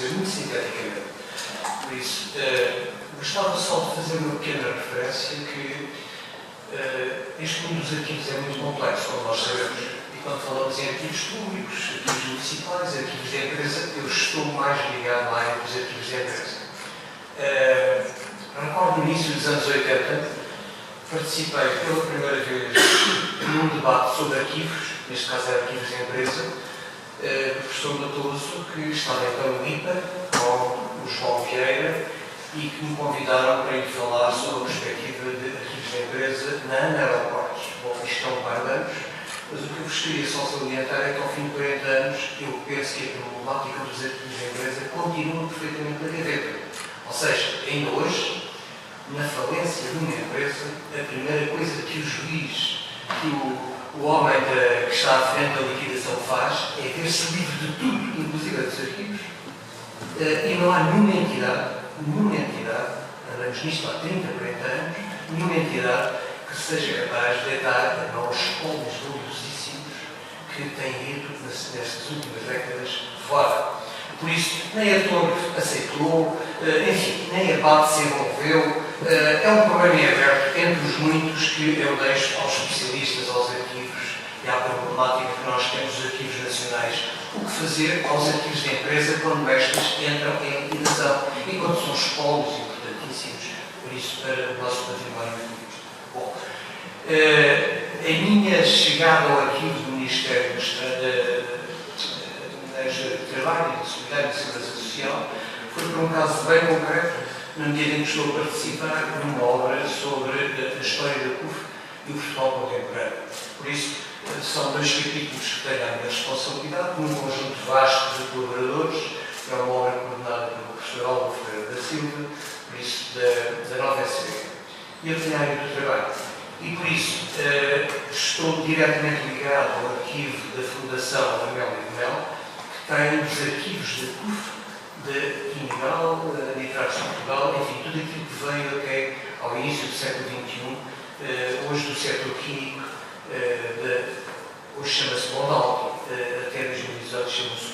dizer muito sinteticamente. Por isso, gostava só de fazer uma pequena referência que este mundo dos arquivos é muito complexo, como nós sabemos. E quando falamos em arquivos públicos, arquivos municipais, arquivos de empresa, eu estou mais ligado à área dos arquivos de empresa. Recordo no início dos anos 80, participei pela primeira vez num debate sobre arquivos, neste caso era arquivos de empresa, do professor Matoso, que estava então no IPA, com o João Vieira, e que me convidaram para ir falar sobre a perspectiva de arquivos de empresa na ANA Aeroportos. Bom, isto é um par de anos, mas o que eu gostaria só de salientar é que ao fim de 40 anos eu penso que a problemática dos arquivos de empresa continua perfeitamente na gaveta. Ou seja, ainda hoje, na falência de uma empresa, a primeira coisa que o juiz, que o homem que está à frente da liquidação faz é ver-se livre de tudo, inclusive dos arquivos, e não há nenhuma entidade, andamos nisto há 30, 40 anos, nenhuma entidade que seja capaz de deitar a mão aos espólios valiosíssimos que têm ido nestas últimas décadas fora. Por isso, nem a Torre aceitou, enfim, nem a BAT se envolveu. É um problema em aberto entre os muitos que eu deixo aos especialistas, aos arquivos e à problemática que nós temos dos arquivos nacionais. O que fazer aos arquivos de empresa quando estas entram em liquidação e quando são espólios importantíssimos, por isso, para o nosso património. Bom, a minha chegada ao arquivo do Ministério do Trabalho e de Seguridade e Segurança Social foi por um caso bem concreto, na medida em que estou a participar numa obra sobre a história da CUF e o futebol contemporâneo. Por isso, são dois capítulos que tenho à minha responsabilidade, num conjunto vasto de colaboradores. É uma obra coordenada pelo professor Álvaro Ferreira da Silva, por isso, da nova SB. E eu tenho a área do trabalho. E por isso, estou diretamente ligado ao arquivo da Fundação Amélia de Mel, que tem os arquivos da CUF, de Químical, Nitratos de Portugal, enfim, tudo aquilo que veio até ao início do século XXI, hoje do setor químico, hoje chama-se Bonalto, até 2018 chama-se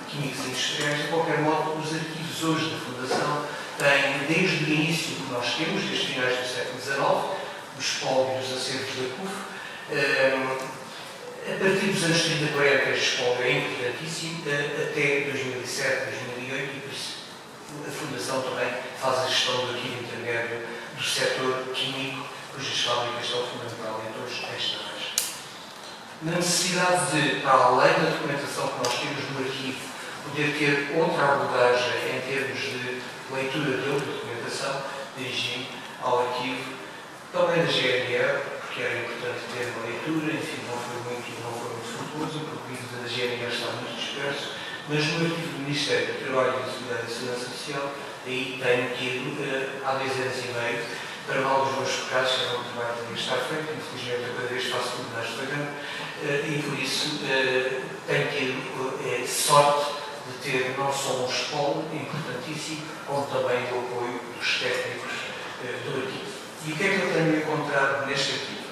Químicos Industriais. De qualquer modo, os arquivos hoje da Fundação têm, desde o início que nós temos, desde finais do século XIX, os espólios dos acervos da CUF, a partir dos anos 30 e 40, este espólio é importantíssimo, até 2007, 2008, e por isso a Fundação também faz a gestão do arquivo intermédio do setor químico, cujas fábricas são fundamentalmente esta área. Na necessidade de, para além da documentação que nós temos no arquivo, poder ter outra abordagem em termos de leitura de outra documentação, dirigi-me ao arquivo, também da GNR, porque era importante ter uma leitura, enfim, não foi muito frutuoso, porque o livro da GNR está muito disperso, mas no arquivo do Ministério do Trabalho e da Seguridade e Segurança Social, aí tenho tido, há 2 anos e meio, para mal dos meus pecados, que era um trabalho que devia estar feito, infelizmente eu cada vez faço tudo mais devagar, e por isso tenho tido sorte de ter não só um espólio importantíssimo, como também o apoio dos técnicos do arquivo. E o que é que eu tenho encontrado neste arquivo?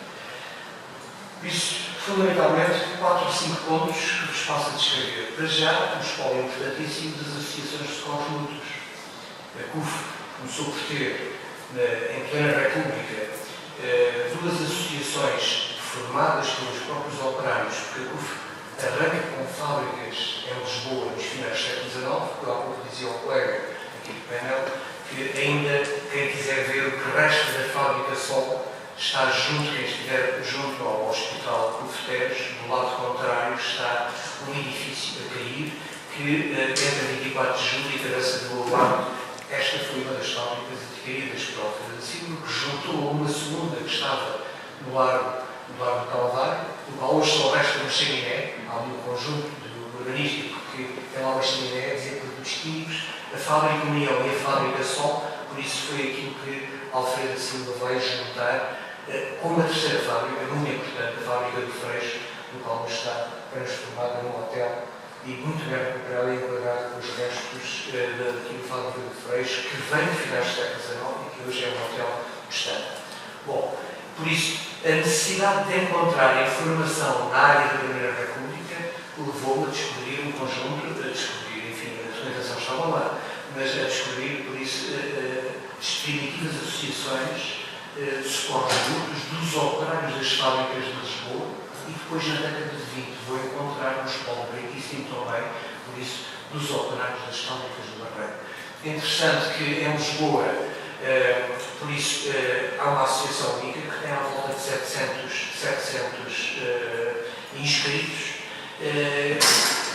Isso, fundamentalmente, 4 ou 5 pontos que vos passo a descrever. Para já, um espólio importantíssimo das associações de socorros mútuos. A CUF começou por ter, em plena República, 2 associações formadas pelos próprios operários, porque a CUF arranca com fábricas em Lisboa nos finais do século XIX, que há pouco dizia o colega aqui do painel, que ainda quem quiser ver o que resta da fábrica Sol está junto, quem estiver junto ao Hospital Cufeteres, do lado contrário está um edifício a cair, que entre 24 de julho e Travessa do Boulevard, esta foi uma das fábricas adquiridas pela Alfredo da Silva, que juntou a uma segunda que estava no Largo do Calvário, do qual hoje só resta uma chaminé, há um conjunto urbanístico que tem lá uma chaminé a dizer produtos químicos, a fábrica União e a fábrica Sol, por isso foi aquilo que Alfredo da Silva veio juntar com uma terceira fábrica, muito importante, a fábrica do Freixo, no qual está transformada num hotel e muito bem recuperada e enquadrada com os restos da fábrica do Freixo, que vem de finais do século XIX e que hoje é um hotel bastante. Bom, por isso, a necessidade de encontrar informação na área da Primeira República levou-me a descobrir um conjunto, enfim, a documentação estavam lá, mas a descobrir, por isso, as primitivas associações de socorros mútuos dos operários das fábricas de Lisboa, e depois, na década de 20, vou encontrar nos Paulo Branquíssimo também, por isso, dos operários das fábricas do Barreiro. É interessante que em Lisboa, por isso, há uma associação única que tem à volta de 700 inscritos.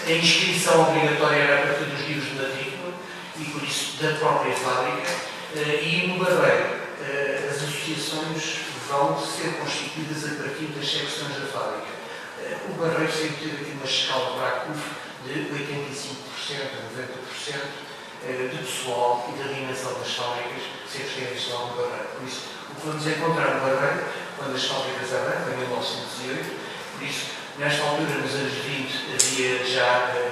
A inscrição obrigatória era a partir dos livros de matrícula e, por isso, da própria fábrica. E no Barreiro, as associações vão ser constituídas a partir das secções da fábrica. O Barreiro sempre teve aqui uma escala para a CUF de 85% a 90% de pessoal e da dimensão das fábricas sempre tem visto lá no Barreiro. Por isso, o que vamos encontrar no Barreiro, quando as fábricas arrancam, em 1908, por isso, nesta altura, nos anos 20, havia já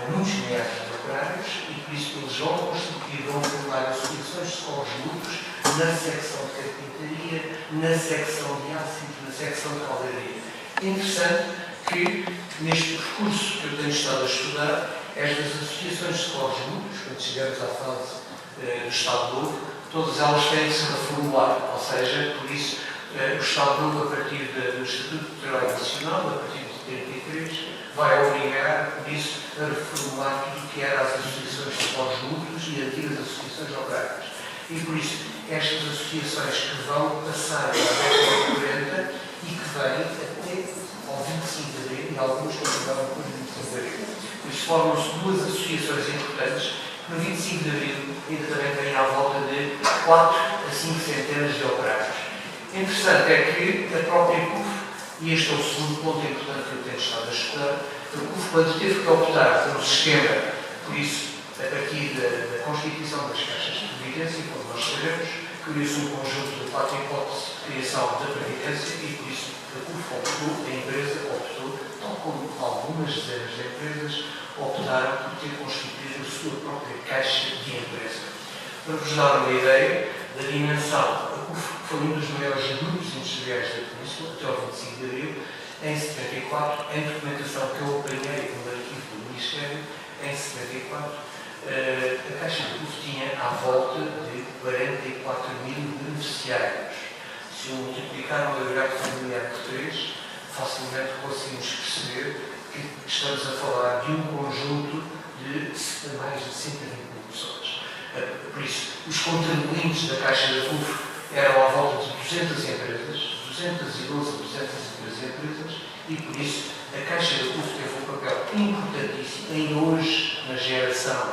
muitos milhares de operários e, por isso, eles vão constituir, vão formar associações de socorros mútuos na secção de carpintaria, na secção de ácidos, na secção de caldaria. É interessante que, neste percurso que eu tenho estado a estudar, estas associações de socorros mútuos, quando chegamos à fase do Estado Novo, todas elas têm que se reformular, ou seja, por isso, o Estado Novo, a partir do Estatuto de Trabalho Nacional, a partir de 33, vai obrigar, por isso, a reformular tudo o que era as associações de socorros mútuos e antigas associações operárias. E, por isso, estas associações que vão passar para a década de 40 e que vêm até ao 25 de abril, e alguns continuam depois do 25 de abril. Por isso, formam-se duas associações importantes. No 25 de abril, ainda também vem à volta de 4 a 5 centenas de operários. O interessante é que a própria CUF, e este é o segundo ponto importante que eu tenho estado a estudar, a CUF, quando teve que optar por um sistema, por isso, a partir da constituição das caixas de previdência, como nós sabemos, criou-se um conjunto de 4 hipóteses de criação da previdência e, por isso, a CUF optou, a empresa optou, tal como algumas dezenas de empresas, optaram por ter constituído a sua própria caixa de empresa. Para vos dar uma ideia da dimensão, a CUF foi um dos maiores grupos industriais da Península, até ao 25 de abril, em 74, em documentação que eu apanhei no arquivo do Ministério, em 74, a Caixa de CUF tinha à volta de 44 mil beneficiários. Se eu multiplicar o agregado familiar por 3, facilmente conseguimos perceber que estamos a falar de um conjunto de mais de 120 mil pessoas. Por isso, os contribuintes da Caixa da CUF eram à volta de 200 empresas, 212 ou 213 empresas, e por isso a Caixa da CUF teve um papel importantíssimo, ainda hoje, na geração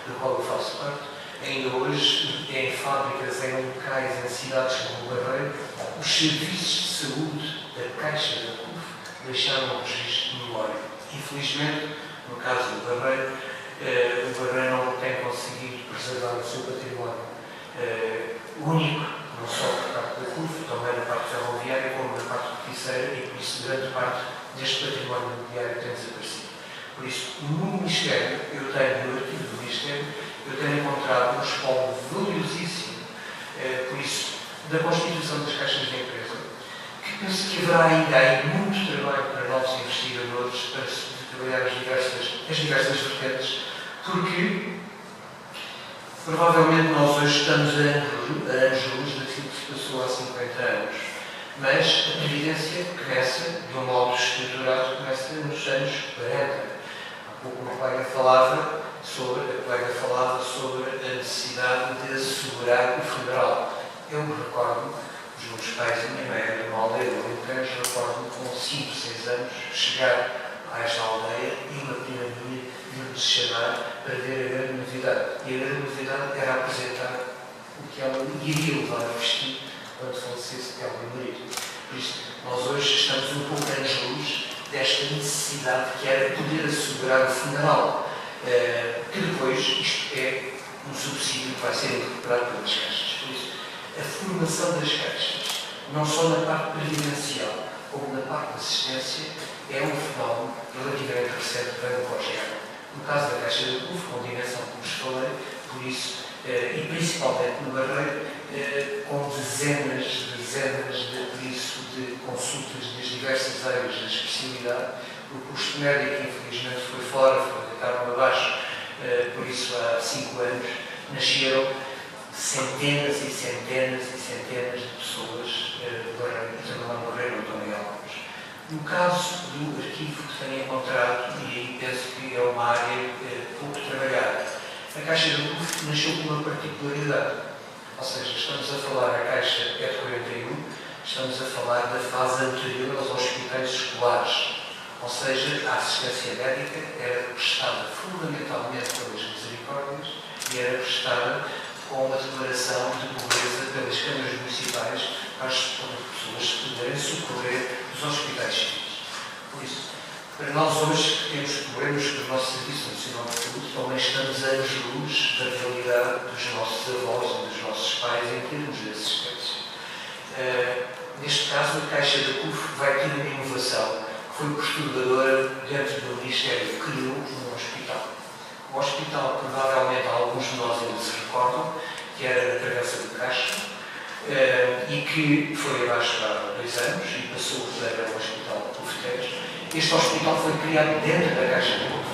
da qual eu faço parte, ainda hoje, em fábricas, em locais, em cidades como o Barreiro, os serviços de saúde da Caixa da CUF deixaram um registro de memória. Infelizmente, no caso do Barreiro, o Barreiro não tem conseguido preservar o seu património único, não só por parte da CUF, também na parte ferroviária, como na parte corticeira, e por isso grande parte deste património imobiliário tem desaparecido. Por isso, no Ministério, no arquivo do Ministério, eu tenho encontrado um espólio valiosíssimo, por isso, da constituição das caixas de empresa, que penso que haverá ainda aí muito trabalho para novos investigadores, para se trabalhar as diversas vertentes, porque provavelmente nós hoje estamos a anos-luz daquilo que se passou há 50 anos, mas a Previdência começa, de um modo estruturado, começa nos anos 40. Há pouco a colega falava sobre a necessidade de assegurar o funeral. Eu me recordo, os meus pais e a minha mãe eram de uma aldeia do Alentejo, recordo-me com 5, 6 anos chegar a esta aldeia e uma prima minha vir-me chamar para ver a grande novidade. E a grande novidade era apresentar o que ela iria levar a vestir quando falecesse ela e o marido. Por isso, nós hoje estamos um pouco anos-luz desta necessidade que era poder assegurar o funeral. Que depois isto é um subsídio que vai ser incorporado pelas caixas. Por isso, a formação das caixas, não só na parte previdencial, como na parte de assistência, é um fenómeno relativamente recente que vem do pós-guerra. No caso da Caixa da CUF, com a dimensão que vos falei, por isso, e principalmente no Barreiro, com dezenas de consultas das diversas áreas da especialidade, o custo médico, infelizmente, foi fora, foi deitado abaixo, por isso há 5 anos, nasceram centenas e centenas e centenas de pessoas que também lá morreram também alguns. No caso do arquivo que tenho encontrado, e aí penso que é uma área pouco trabalhada, a Caixa da CUF nasceu com uma particularidade. Ou seja, estamos a falar, a Caixa é de 41, estamos a falar da fase anterior aos hospitais escolares. Ou seja, a assistência médica era prestada fundamentalmente pelas misericórdias e era prestada com uma declaração de pobreza pelas câmaras municipais para as pessoas poderem socorrer os hospitais civis. Por isso, para nós hoje que temos problemas com o nosso Serviço Nacional de Saúde, também estamos a anos-luz da realidade dos nossos avós e dos nossos pais em termos de assistência. Neste caso, a Caixa da CUF vai ter uma inovação que foi perturbadora dentro do Ministério, que criou um hospital. O hospital, provavelmente, alguns de nós ainda se recordam, que era na Travessa do Caixa, e que foi abaixo há 2 anos e passou para o Hospital Cufeteiros. Este hospital foi criado dentro da Caixa da CUF.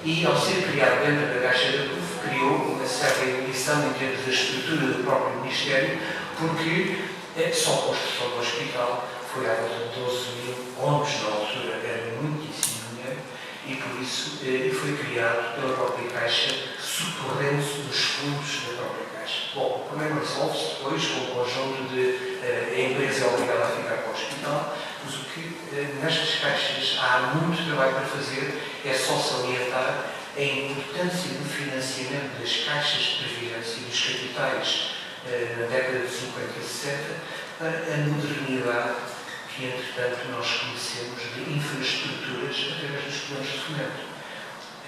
E, ao ser criado dentro da Caixa da CUF, criou uma certa evolução em termos da estrutura do próprio Ministério, porque só a construção do hospital foi à volta de 12 mil contos na altura, era muitíssimo dinheiro, e por isso foi criado pela própria Caixa, socorrendo-se dos fundos da própria Caixa. Bom, o problema resolve-se depois com o conjunto de a empresa é obrigada a ficar com o hospital, mas o que nestas caixas há muito trabalho para fazer é só salientar a importância do financiamento das caixas de previdência e dos capitais na década de 50 e 60 para a modernidade que, entretanto, nós conhecemos de infraestruturas através dos planos de fomento.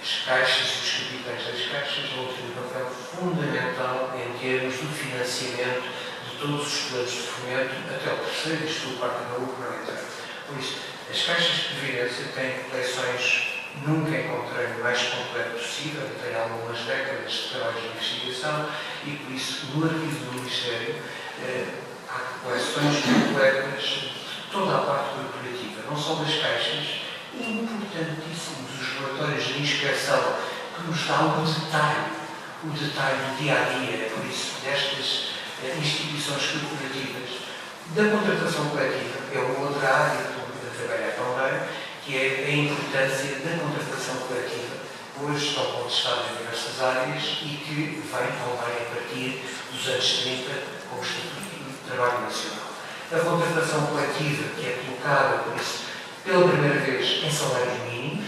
As caixas e os capitais das caixas vão ter um papel fundamental em termos do financiamento de todos os planos de fomento até o terceiro, isto o quarto da URB não entra. Por isso, as caixas de previdência têm coleções, nunca encontrei o mais completo possível, tem algumas décadas de trabalho de investigação e, por isso, no arquivo do Ministério há coleções completas de toda a parte corporativa, não só das caixas, importantíssimos os relatórios de inspeção que nos dão o detalhe do dia-a-dia, por isso, destas instituições corporativas. Da contratação coletiva, é uma outra área que estou a trabalhar também, que é a importância da contratação coletiva, hoje estão contestadas em diversas áreas e que vem também a partir dos anos 30 com o Estatuto do Trabalho Nacional. A contratação coletiva, que é colocada, por isso, pela primeira vez em salários mínimos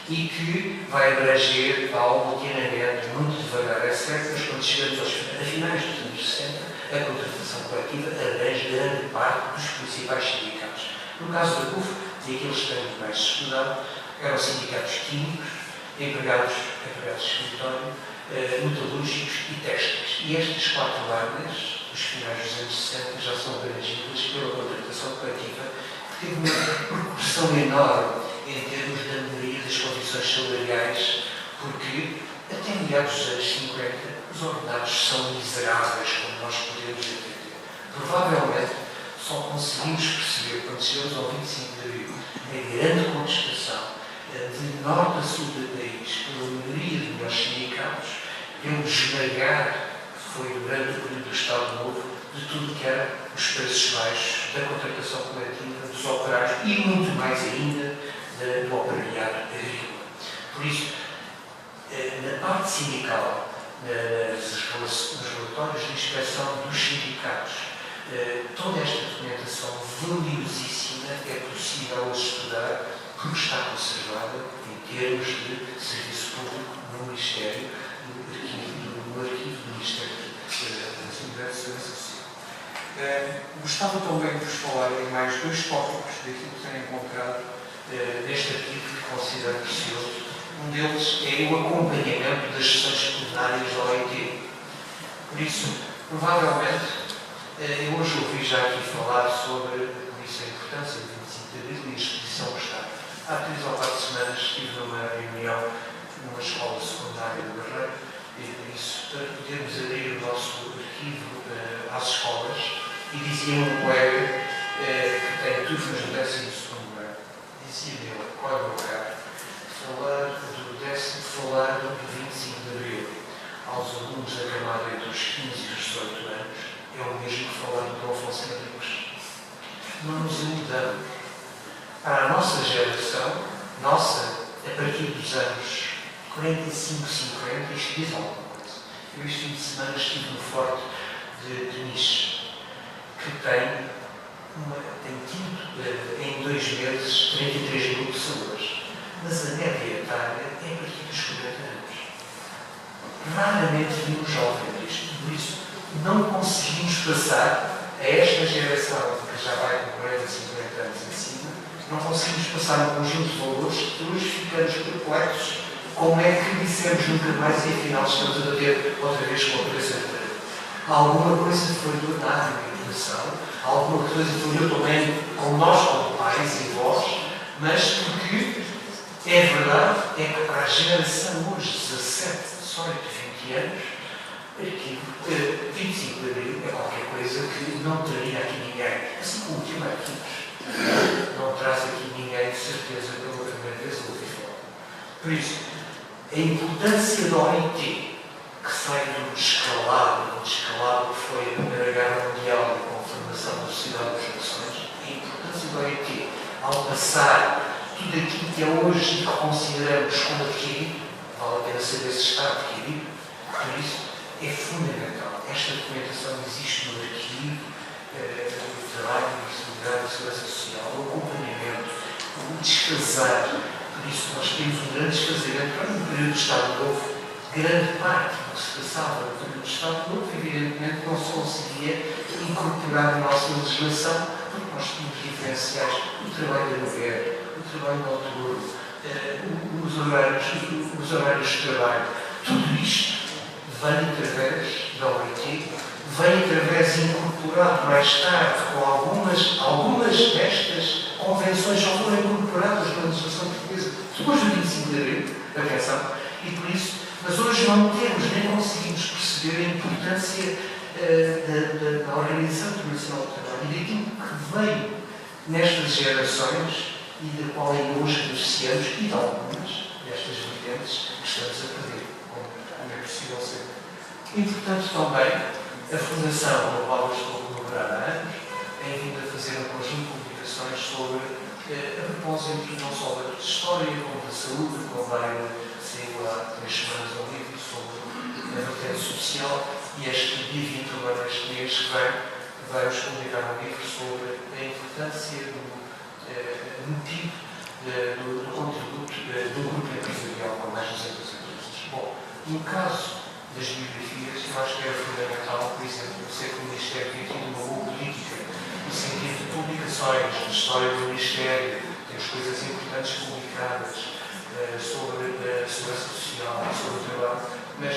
e que vai abranger paulatinamente, muito devagar, é certo, mas quando chegamos a finais dos anos 60, a contratação coletiva abrange grande parte dos principais sindicatos. No caso da CUF, e aqueles que têm mais estudado, eram sindicatos químicos, empregados de escritório, metalúrgicos e têxteis. E estas 4 áreas, dos finais dos anos 60, já são abrangidas pela contratação coletiva, que teve uma repercussão enorme em termos da melhoria das condições salariais, porque até meados dos anos 50 os ordenados são miseráveis, como nós podemos entender. Provavelmente só conseguimos perceber, quando chegamos ao 25 de abril, a grande contestação de norte a sul do país, pela maioria de melhores sindicatos, pelo esmagar que foi durante o período do Estado Novo, de tudo que era os preços baixos, da contratação coletiva, dos operários e muito mais ainda do operariado agrícola. Por isso, na parte sindical, nos relatórios de inspeção dos sindicatos, toda esta documentação valiosíssima é possível estudar porque está conservada em termos de serviço público no Ministério, no arquivo do Ministério da Seguridade e Segurança Social. Gostava também de vos falar em mais 2 tópicos daquilo que tenho encontrado neste arquivo que considero precioso. Um deles é o acompanhamento das sessões plenárias da OIT. Por isso, provavelmente, eu hoje ouvi já aqui falar sobre a importância do 25 de Abril e a exposição que está. Há 3 ou 4 semanas estive numa reunião numa escola secundária do Barreiro e por isso, para podermos abrir o nosso arquivo às escolas, e dizia um colega que tem turmas no 12º ano, dizia-me ele, qual é o meu caro, falar do 25 de Abril aos alunos da camada entre os 15 e os 18 anos é o mesmo que falar do Dom Afonso Henriques. Não nos mudamos. Para a nossa geração, a partir dos anos 45, 50, isto diz alguma coisa. Eu este fim de semana estive no Forte de Niche, que tem tido em 2 meses 33 mil pessoas. Mas a média etária é a partir dos 40 anos. Raramente vimos jovens, por isso não conseguimos passar a esta geração que já vai com 40, 50 anos em cima, não conseguimos passar um conjunto de valores que hoje ficamos perplexos. Como é que dissemos nunca mais e afinal estamos a bater outra vez com a cabeça de parede? Alguma coisa foi dada na educação, alguma coisa foi também com nós, como pais e vós, mas porque é verdade, é que para a geração hoje, 17, 18, 20 anos, arquivo 25 de Abril é qualquer coisa que não traria aqui ninguém. Assim como o tema arquivos não traz aqui ninguém, de certeza, pela primeira vez a ouvir falar. Por isso, a importância da OIT, que sai do descalabro que foi a Primeira Guerra Mundial com a formação da Sociedade das Nações, a importância da OIT, ao passar tudo aquilo que é hoje e que consideramos como adquirido, vale a pena saber se está adquirido, por isso é fundamental. Esta documentação existe no arquivo, o trabalho de segurança social, o acompanhamento, o desfazer. Por isso nós temos um grande desfazimento para um período de Estado Novo. Grande parte do que se passava no período de Estado Novo, evidentemente, não se conseguia incorporar na nossa legislação, porque nós tínhamos diferenciais o trabalho da mulher, o trabalho noturno, os horários de trabalho. Tudo isto vem através da OIT, vem através incorporado mais tarde com algumas destas convenções já foram incorporadas na legislação portuguesa depois do 25 de Abril, atenção, e por isso, mas hoje não temos, nem conseguimos perceber a importância da Organização Internacional do Trabalho e daquilo que veio nestas gerações e da qual ainda hoje beneficiamos e de algumas destas vertentes que estamos a perder, como é possível ser. Importante também, a Fundação, na qual eu estou a colaborar há anos, tem vindo a fazer um conjunto de publicações sobre, a propósito não só da história, como da saúde, como saiu há 3 semanas um livro sobre a vertente social, e este dia 20 agora, este mês que vem, vai-nos publicar um livro sobre a importância do motivo do contributo do grupo empresarial com mais de 200 empresas. Bom, no caso das biografias, eu acho que era fundamental, por exemplo, eu sei que o Ministério tem tido uma boa política no sentido de publicações, de história do Ministério, temos coisas importantes publicadas sobre a segurança social, sobre o trabalho, mas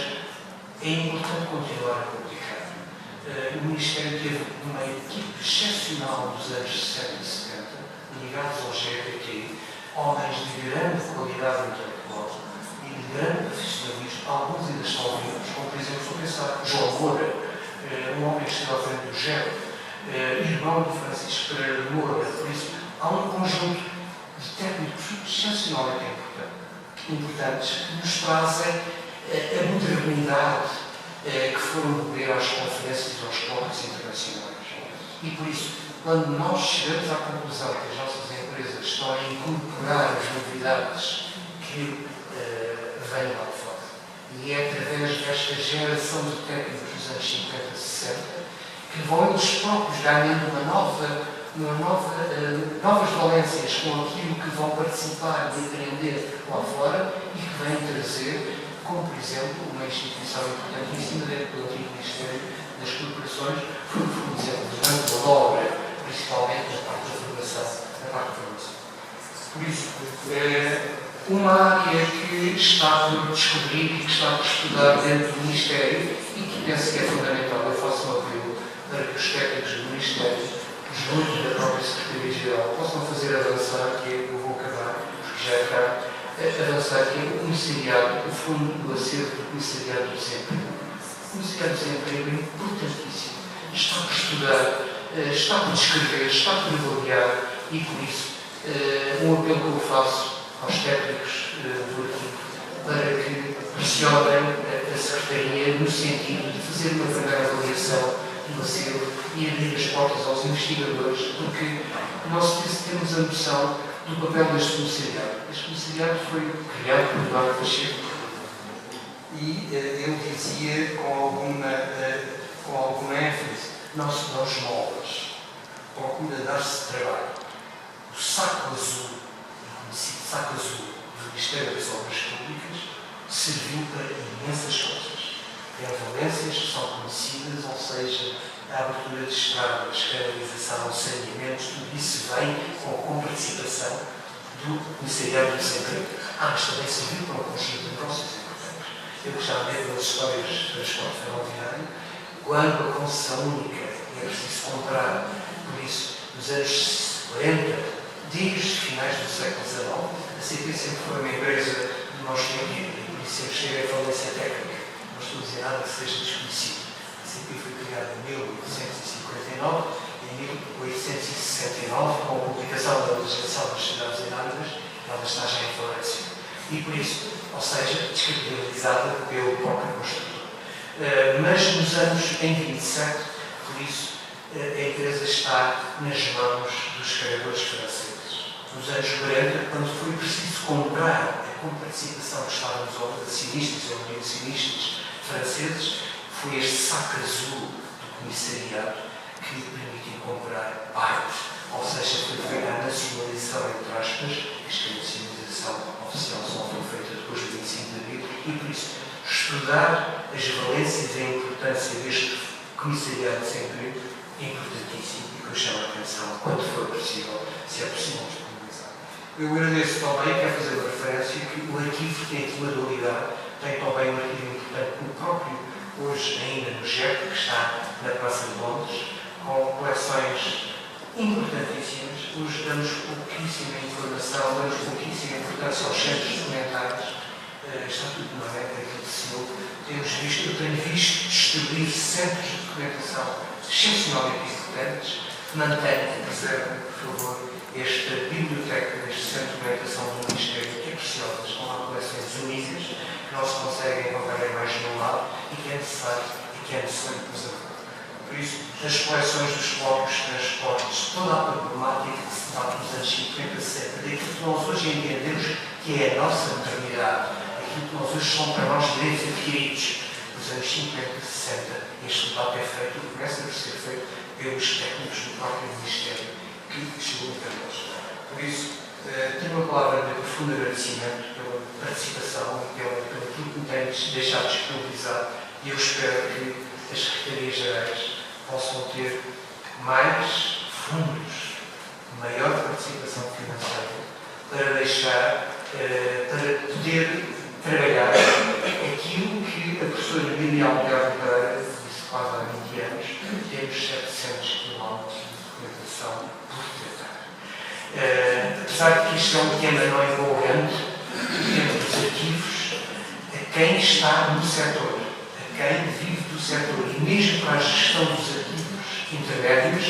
é importante continuar a publicar. O Ministério teve uma equipe excepcional dos anos 60 e 70, ligados ao GPT, homens de grande qualidade intelectual e de grande profissionalismo, alguns ainda estão vivos, como por exemplo, estou a pensar João Moura, um homem que esteve à frente do GEP, irmão de Francisco Pereira de Moura. Por isso, há um conjunto de técnicos excepcionalmente importantes que nos trazem a modernidade que foram beber às conferências e aos colóquios internacionais. E por isso, quando nós chegamos à conclusão que as nossas empresas estão a incorporar as novidades que vêm lá de fora, e é através desta geração de técnicos dos anos 50 e 60 que vão eles próprios ganhando novas valências com aquilo que vão participar e aprender lá fora e que vêm trazer, como por exemplo, uma instituição importante em cima dentro do antigo Ministério das Corporações, por exemplo, durante a obra, principalmente na parte da formação. Por isso, uma área que está por descobrir e que está por estudar dentro do Ministério e que penso que é fundamental, eu faço um apelo para que os técnicos do Ministério, junto da própria Secretaria-Geral, possam fazer avançar, que eu vou acabar, porque já é tarde, avançar que é o comissariado, o fundo do acervo do comissariado do desemprego. O comissariado do desemprego é importantíssimo. Está por estudar, está por descrever, está por avaliar e, por isso, um apelo que eu faço aos técnicos do arquivo para que pressionem a Secretaria no sentido de fazer uma primeira avaliação do acervo e abrir as portas aos investigadores, porque nós temos a noção do papel deste comissariado. Este comissariado foi criado por Eduardo Pacheco e ele dizia com alguma ênfase: não se dão esmolas, procura dar-se trabalho. O saco azul, o conhecido saco azul do Ministério das Obras Públicas, serviu para imensas coisas. Tem valências que são conhecidas, ou seja, a abertura de estradas, canalização, saneamentos, tudo isso vem com participação do Comissariado do Desemprego. Mas também serviu para um conjunto de negócios importantes. Eu gostava de ver pelas histórias de transporte ferroviário, quando a concessão única é preciso comprar, por isso, nos anos 40, desde finais do século XIX, a CP sempre foi uma empresa de nós tempo e por isso sempre chega à falência técnica. Não estou a dizer nada que seja desconhecido. A CP foi criada em 1859 e em 1869, com a publicação da legislação das cidades inárias, ela está já em falência. E por isso, ou seja, descredibilizada pelo próprio construtor. Mas nos anos em 27, por isso, a empresa está nas mãos dos carregadores franceses. Nos anos 40, quando foi preciso comprar com participação que estavam os acionistas ou acionistas franceses, foi este saco azul do comissariado que permitiu comprar partes, ou seja, foi feita a nacionalização, entre aspas, esta nacionalização oficial só foi feita depois do 25 de abril, e por isso, estudar as valências e a importância deste comissariado de desemprego é importantíssimo e que eu chamo a atenção, quando for possível, se é possível disponibilizar. Eu agradeço também, quero fazer uma referência, que o arquivo tem aqui uma dualidade, tem também um arquivo importante, o próprio, hoje ainda no GEP, que está na Praça de Londres, com coleções importantíssimas. Hoje damos pouquíssima informação, damos pouquíssima importância aos centros documentários. Está tudo na reta aqui de Senhor. Eu tenho visto distribuir centros de documentação excepcionalmente importantes. Mantenha e preserve, por favor, esta biblioteca, este centro de documentação do Ministério, que é preciosa, com coleções únicas, que não se conseguem encontrar em mais nenhum lado e que é necessário preservar. Por isso, as coleções dos próprios transportes, toda a problemática que se dá nos anos 50, 60, daquilo que nós hoje entendemos que é a nossa maternidade, aquilo que nós hoje são para nós direitos adquiridos, nos anos 50, 60, este debate é feito e começa a ser feito pelos técnicos do próprio Ministério que chegou até nós. Por isso, tenho uma palavra de profundo agradecimento pela participação e pelo que me tem deixado disponibilizar, e eu espero que as Secretarias-Gerais possam ter mais fundos, maior participação financeira, para deixar, para poder trabalhar aquilo que a professora Miriam Pereira disse quase há 20 anos, temos 700 km de documentação por tratar. Apesar de que isto é um tema não envolvente, o tema dos arquivos, a quem está no setor, a quem vive do setor, e mesmo para a gestão dos arquivos intermédios,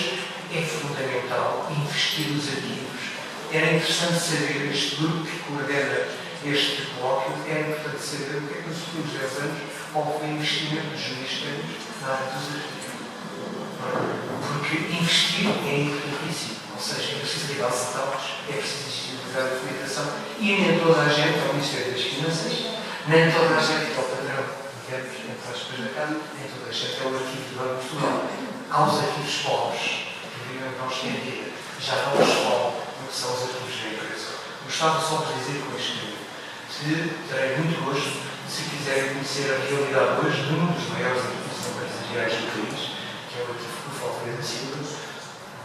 é fundamental investir nos arquivos. Era interessante saber, este grupo que coordena este colóquio, era importante saber o que é que nos últimos 10 anos houve o investimento dos ministérios na área dos arquivos. Porque investir é importantíssimo, ou seja, é preciso ligar os dados, é preciso digitalizar a documentação, e nem toda a gente, ao Ministério das Finanças, nem toda a gente, ao padrão, digamos, entre aspas da Câmara, nem toda a gente é o arquivo do Banco de Portugal. Há os arquivos pobres, que vivem nós em dia, já não os pobres, o que são os arquivos da empresa. Gostava só de dizer com este livro, terei muito gosto, se quiserem conhecer a realidade hoje de um dos maiores arquivos empresariais do país, que é o arquivo do Alfredo Silva,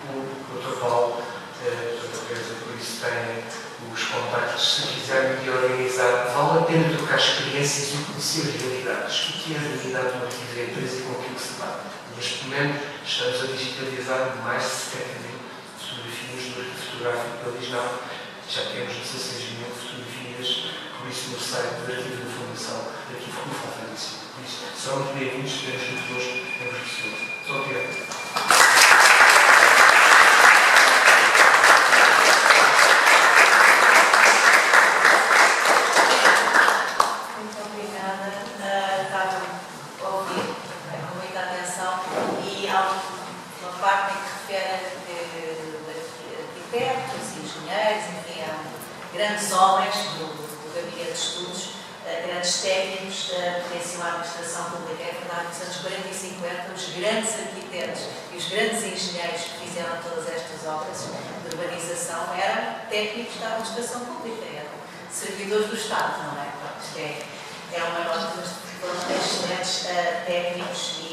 o Dr. Paulo, por isso tem os contactos, se quiserem de organizar, vale a pena trocar experiências e conhecer realidades. O que é a realidade de uma arquivo da empresa e com aquilo que se dá? Neste momento, estamos a digitalizar mais de 70 mil fotografias do arquivo fotográfico da Lisnão. Já temos 16 mil fotografias, por isso no site do arquivo da Fundação, arquivo do Alfredo Silva. Por isso, são muito bem-vindos, temos muito gosto em vos receber. Muito obrigado. grandes homens do Gabinete de Estudos, grandes técnicos da potencial administração pública. É verdade que nos anos 40 e 50 os grandes arquitetos e os grandes engenheiros que fizeram todas estas obras de urbanização eram técnicos da administração pública, eram servidores do Estado, não é? Isto é uma nota, mas foram excelentes técnicos e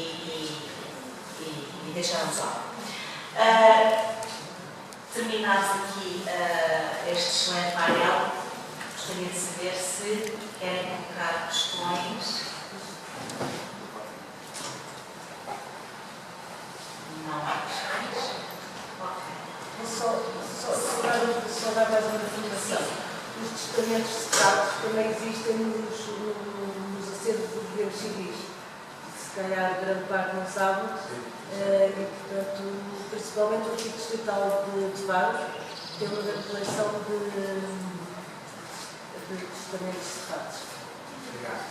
deixaram-nos algo. Terminados aqui este excelente painel, gostaria de saber se querem colocar questões. Não há questões? Ok. Só dar mais uma informação. Os testamentos separados também existem nos acervos dos bens civis. Se calhar grande parte não sabe. E, portanto, principalmente o arquivo distrital de Faro tem uma grande coleção de testamentos separados. Obrigado.